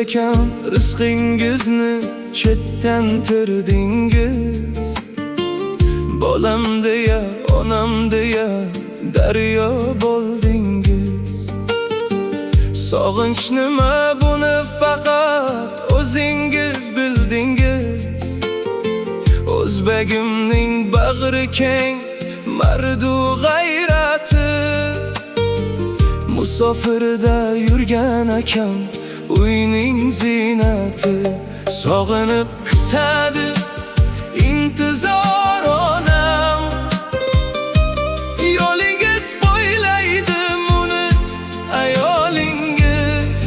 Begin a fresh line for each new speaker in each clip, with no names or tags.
ekan, rizqingizni chetdan tirdingiz. Bolam deya, onam deya daryo bo'ldingiz. Sog'inch nima, buni faqat o'zingiz bildingiz. O'zbegimning bag'ri keng, mardu g'ayrati. Musofirda yurgan akam, uyning ziynati. Sog'inib kutadi intizor onam. Yo'lingiz poylaydi munis ayolingiz.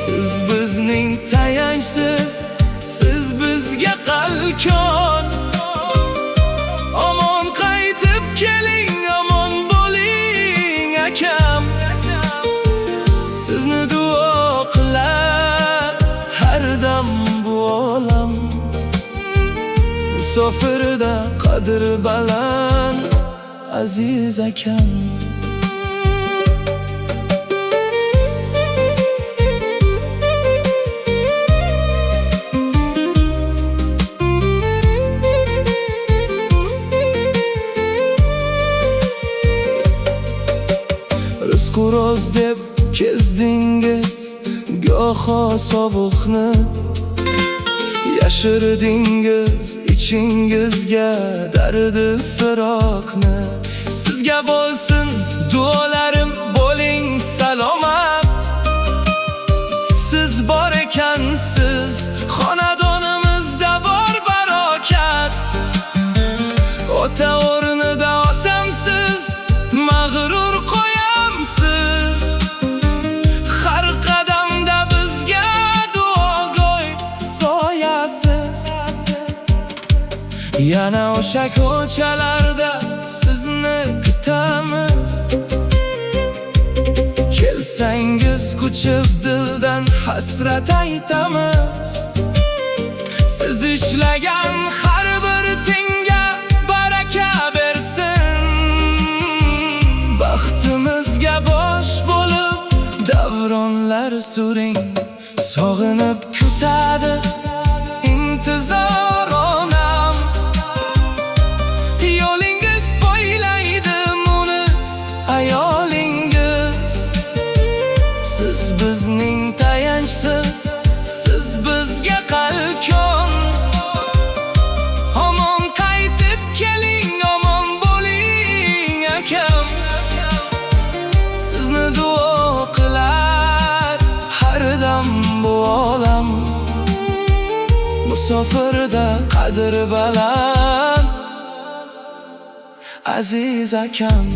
Siz bizning tayanchsiz, siz bizga qalqon. Omon qaytib keling, omon bo'ling akam. Sizni duo qilar har dam bu olam. Musofirda qadr baland aziz akam. Rizq-uroz deb kezdingiz goho sovuqni. Yashirdingiz ichingizga dardi firoqni. Sizga bo'lsin duolarim, bo'ling salomat. Siz bor ekansiz, xonadonimizda bor barokat. Ota o'rnida otamsiz, mag'rur qo'yamsiz. Har qadamda bizga duogo'y soyasiz. Yana o'sha ko'chalarda sizni kutamiz. Kelsangiz kuchib dildan hasrat aytamiz. Siz ishlagan har bir tinga baraka bersin. Baxtimizga bosh bo'lib davronlar suring. Sog'inib kutadi intizor onam. Yo'lingiz poylaydi munis ayolingiz. Siz bizning tayanchsiz, siz bizga qalqon. Omon qaytib keling, omon bo'ling akam. Sizni duo qilar har dam bu olam. Musofirda qadr baland aziz akam.